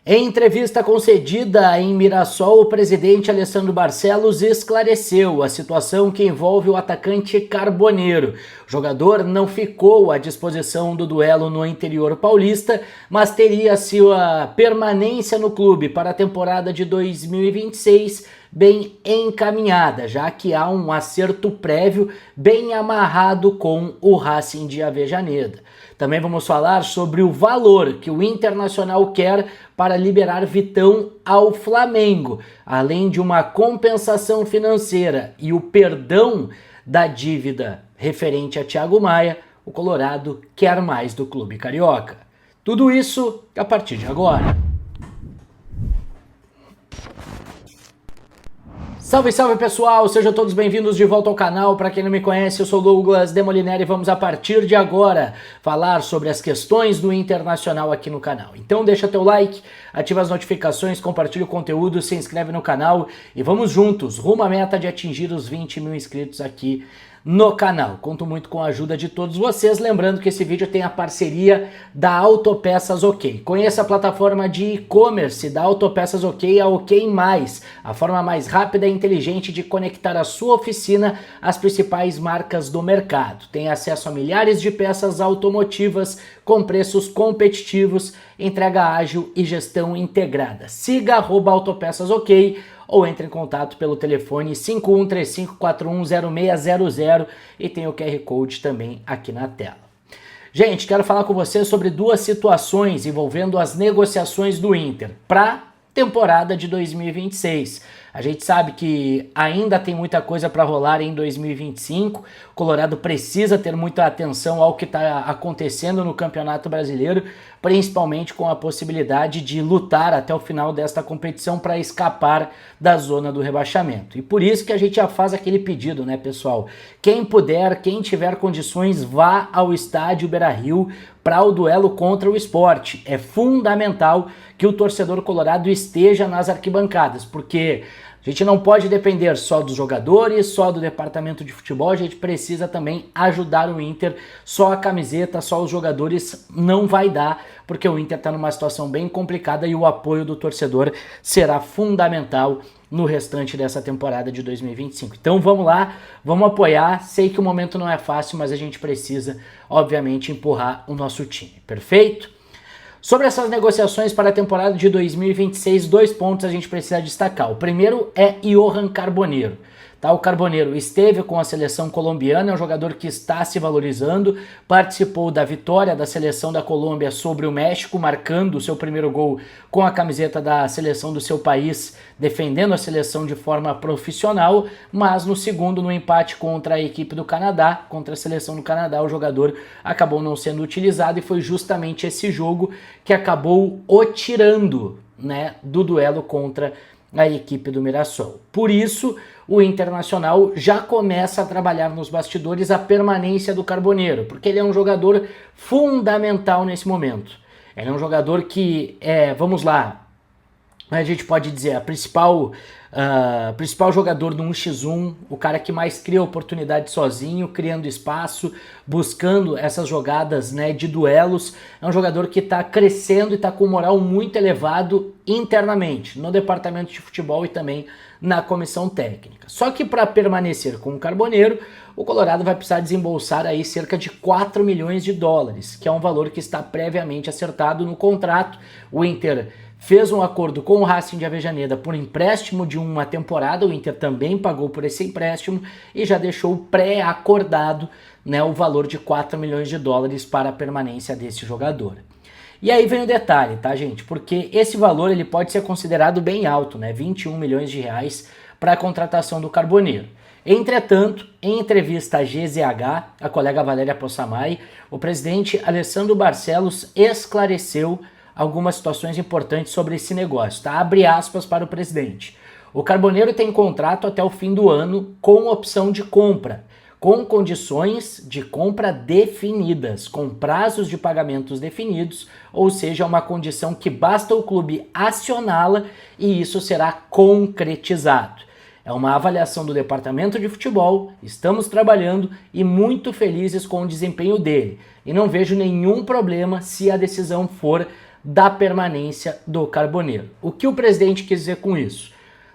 Em entrevista concedida em Mirassol, o presidente Alessandro Barcelos esclareceu a situação que envolve o atacante Carboneiro. O jogador não ficou à disposição do duelo no interior paulista, mas teria sua permanência no clube para a temporada de 2026 bem encaminhada, já que há um acerto prévio bem amarrado com o Racing de Avejaneda. Também vamos falar sobre o valor que o Internacional quer para liberar Vitão ao Flamengo, além de uma compensação financeira e o perdão da dívida referente a Thiago Maia. O Colorado quer mais do clube carioca. Tudo isso a partir de agora. Salve, salve pessoal, sejam todos bem-vindos de volta ao canal. Para quem não me conhece, eu sou Douglas Demoliner e vamos a partir de agora falar sobre as questões do Internacional aqui no canal. Então deixa teu like, ativa as notificações, compartilha o conteúdo, se inscreve no canal e vamos juntos rumo à meta de atingir os 20 mil inscritos aqui no canal. Conto muito com a ajuda de todos vocês, lembrando que esse vídeo tem a parceria da Autopeças OK. Conheça a plataforma de e-commerce da Autopeças OK, a OK+, a forma mais rápida e inteligente de conectar a sua oficina às principais marcas do mercado. Tem acesso a milhares de peças automotivas com preços competitivos, entrega ágil e gestão integrada. Siga @Autopeças OK ou entre em contato pelo telefone 5135410600 e tem o QR Code também aqui na tela. Gente, quero falar com vocês sobre duas situações envolvendo as negociações do Inter para temporada de 2026. A gente sabe que ainda tem muita coisa para rolar em 2025. O Colorado precisa ter muita atenção ao que está acontecendo no Campeonato Brasileiro, principalmente com a possibilidade de lutar até o final desta competição para escapar da zona do rebaixamento. E por isso que a gente já faz aquele pedido, né, pessoal? Quem puder, quem tiver condições, vá ao estádio Beira-Rio para o duelo contra o Sport. É fundamental que o torcedor colorado esteja nas arquibancadas, porque a gente não pode depender só dos jogadores, só do departamento de futebol, a gente precisa também ajudar o Inter. Só a camiseta, só os jogadores não vai dar, porque o Inter está numa situação bem complicada e o apoio do torcedor será fundamental no restante dessa temporada de 2025. Então vamos lá, vamos apoiar. Sei que o momento não é fácil, mas a gente precisa, obviamente, empurrar o nosso time, perfeito? Sobre essas negociações para a temporada de 2026, 2 pontos a gente precisa destacar. O primeiro é Johan Carboneiro. O Carboneiro esteve com a seleção colombiana, é um jogador que está se valorizando, participou da vitória da seleção da Colômbia sobre o México, marcando o seu primeiro gol com a camiseta da seleção do seu país, defendendo a seleção de forma profissional, mas no segundo, no empate contra a equipe do Canadá, contra a seleção do Canadá, o jogador acabou não sendo utilizado e foi justamente esse jogo que acabou o tirando, né, do duelo contra a equipe do Mirassol. Por isso, o Internacional já começa a trabalhar nos bastidores a permanência do Carboneiro, porque ele é um jogador fundamental nesse momento. Ele é um jogador que, vamos lá, a gente pode dizer, a principal jogador no 1x1, o cara que mais cria oportunidade sozinho, criando espaço, buscando essas jogadas, né, de duelos. É um jogador que está crescendo e está com moral muito elevado internamente, no departamento de futebol e também na comissão técnica. Só que para permanecer com o Carboneiro, o Colorado vai precisar desembolsar aí cerca de 4 milhões de dólares, que é um valor que está previamente acertado no contrato. O Inter fez um acordo com o Racing de Avejaneda por empréstimo de uma temporada, o Inter também pagou por esse empréstimo e já deixou pré-acordado, né, o valor de 4 milhões de dólares para a permanência desse jogador. E aí vem o detalhe, tá, gente? Porque esse valor ele pode ser considerado bem alto, né? 21 milhões de reais para a contratação do Carboneiro. Entretanto, em entrevista à GZH, a colega Valéria Possamay, o presidente Alessandro Barcelos esclareceu algumas situações importantes sobre esse negócio, tá? Abre aspas para o presidente. O Carboneiro tem contrato até o fim do ano com opção de compra, com condições de compra definidas, com prazos de pagamentos definidos, ou seja, uma condição que basta o clube acioná-la e isso será concretizado. É uma avaliação do departamento de futebol, estamos trabalhando e muito felizes com o desempenho dele. E não vejo nenhum problema se a decisão for da permanência do Carboneiro. O que o presidente quis dizer com isso?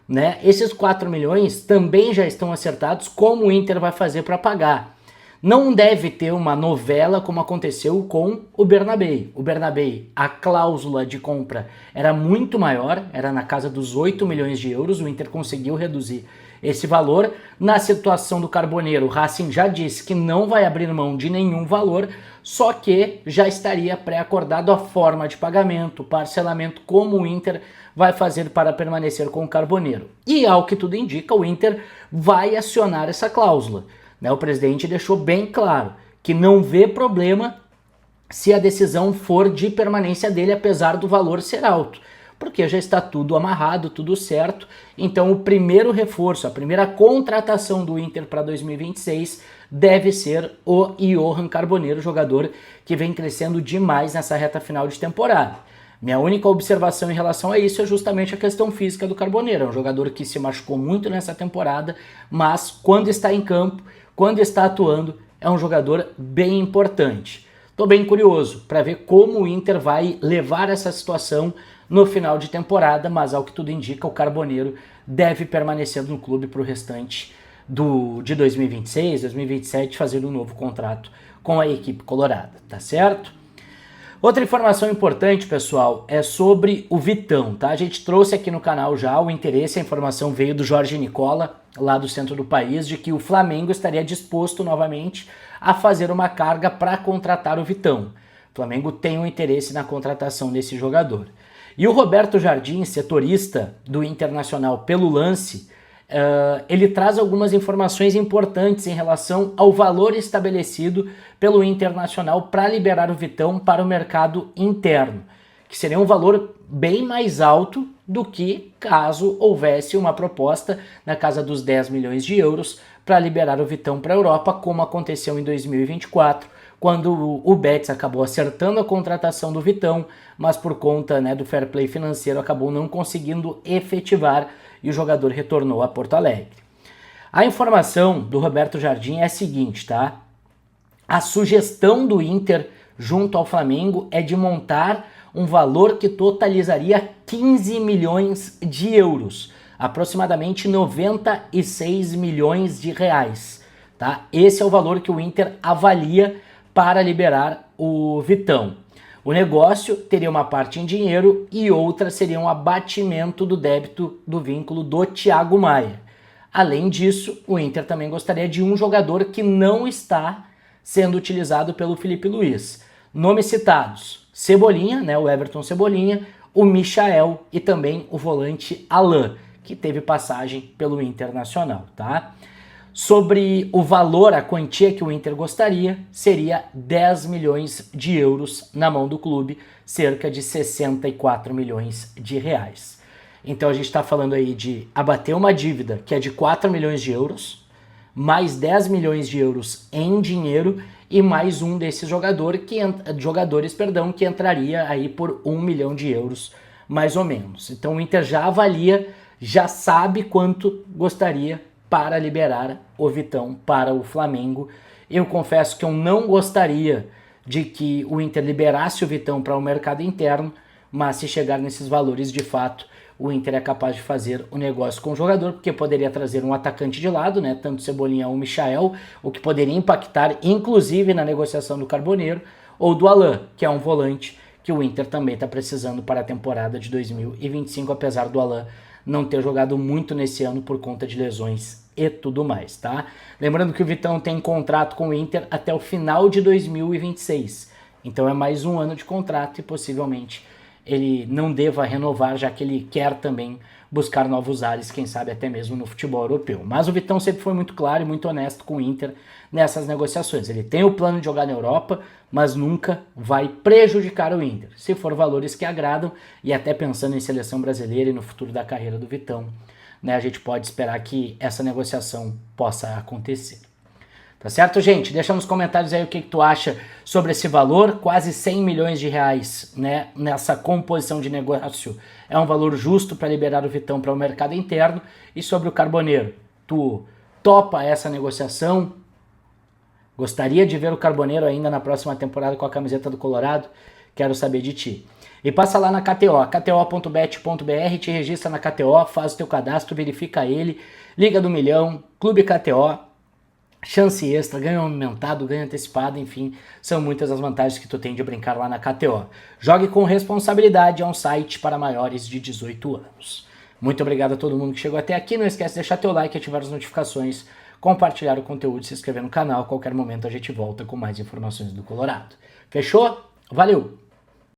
Né? Esses 4 milhões também já estão acertados como o Inter vai fazer para pagar. Não deve ter uma novela como aconteceu com o Bernabéu. O Bernabéu, a cláusula de compra era muito maior, era na casa dos 8 milhões de euros, o Inter conseguiu reduzir esse valor. Na situação do Carboneiro, o Racing já disse que não vai abrir mão de nenhum valor, só que já estaria pré-acordado a forma de pagamento, parcelamento, como o Inter vai fazer para permanecer com o Carboneiro. E ao que tudo indica, o Inter vai acionar essa cláusula. O presidente deixou bem claro que não vê problema se a decisão for de permanência dele, apesar do valor ser alto, porque já está tudo amarrado, tudo certo. Então o primeiro reforço, a primeira contratação do Inter para 2026 deve ser o Johan Carboneiro, jogador que vem crescendo demais nessa reta final de temporada. Minha única observação em relação a isso é justamente a questão física do Carboneiro. É um jogador que se machucou muito nessa temporada, mas quando está em campo, quando está atuando, é um jogador bem importante. Estou bem curioso para ver como o Inter vai levar essa situação no final de temporada, mas ao que tudo indica, o Carboneiro deve permanecer no clube para o restante de 2026, 2027, fazer um novo contrato com a equipe colorada, tá certo? Outra informação importante, pessoal, é sobre o Vitão, tá? A gente trouxe aqui no canal já o interesse, a informação veio do Jorge Nicola, lá do centro do país, de que o Flamengo estaria disposto novamente a fazer uma carga para contratar o Vitão. O Flamengo tem um interesse na contratação desse jogador. E o Roberto Jardim, setorista do Internacional pelo Lance, ele traz algumas informações importantes em relação ao valor estabelecido pelo Internacional para liberar o Vitão para o mercado interno, que seria um valor bem mais alto do que caso houvesse uma proposta na casa dos 10 milhões de euros para liberar o Vitão para a Europa, como aconteceu em 2024, quando o Betis acabou acertando a contratação do Vitão, mas por conta, né, do fair play financeiro acabou não conseguindo efetivar e o jogador retornou a Porto Alegre. A informação do Roberto Jardim é a seguinte, tá? A sugestão do Inter junto ao Flamengo é de montar um valor que totalizaria 15 milhões de euros, aproximadamente 96 milhões de reais, tá? Esse é o valor que o Inter avalia para liberar o Vitão. O negócio teria uma parte em dinheiro e outra seria um abatimento do débito do vínculo do Thiago Maia. Além disso, o Inter também gostaria de um jogador que não está sendo utilizado pelo Felipe Luiz. Nomes citados: Cebolinha, né, o Everton Cebolinha, o Michael e também o volante Alain, que teve passagem pelo Internacional, tá? Sobre o valor, a quantia que o Inter gostaria, seria 10 milhões de euros na mão do clube, cerca de 64 milhões de reais. Então a gente está falando aí de abater uma dívida que é de 4 milhões de euros, mais 10 milhões de euros em dinheiro e mais um desses jogadores que entraria aí por 1 milhão de euros, mais ou menos. Então o Inter já avalia, já sabe quanto gostaria para liberar o Vitão para o Flamengo. Eu confesso que eu não gostaria de que o Inter liberasse o Vitão para o mercado interno, mas se chegar nesses valores, de fato, o Inter é capaz de fazer o negócio com o jogador, porque poderia trazer um atacante de lado, né, tanto Cebolinha ou Michael, o que poderia impactar, inclusive, na negociação do Carboneiro, ou do Alain, que é um volante que o Inter também está precisando para a temporada de 2025, apesar do Alain não ter jogado muito nesse ano por conta de lesões e tudo mais, tá? Lembrando que o Vitão tem contrato com o Inter até o final de 2026, então é mais um ano de contrato e possivelmente ele não deva renovar, já que ele quer também buscar novos ares, quem sabe até mesmo no futebol europeu. Mas o Vitão sempre foi muito claro e muito honesto com o Inter nessas negociações. Ele tem o plano de jogar na Europa, mas nunca vai prejudicar o Inter. Se for valores que agradam, e até pensando em seleção brasileira e no futuro da carreira do Vitão, né, a gente pode esperar que essa negociação possa acontecer. Tá certo, gente? Deixa nos comentários aí o que tu acha sobre esse valor, quase 100 milhões de reais, né, nessa composição de negócio. É um valor justo para liberar o Vitão para o mercado interno. E sobre o Carboneiro, tu topa essa negociação? Gostaria de ver o Carboneiro ainda na próxima temporada com a camiseta do Colorado? Quero saber de ti. E passa lá na KTO, kto.bet.br, te registra na KTO, faz o teu cadastro, verifica ele, Liga do Milhão, Clube KTO, chance extra, ganho aumentado, ganho antecipado, enfim, são muitas as vantagens que tu tem de brincar lá na KTO. Jogue com responsabilidade, é um site para maiores de 18 anos. Muito obrigado a todo mundo que chegou até aqui, não esquece de deixar teu like, ativar as notificações, compartilhar o conteúdo, se inscrever no canal, a qualquer momento a gente volta com mais informações do Colorado. Fechou? Valeu!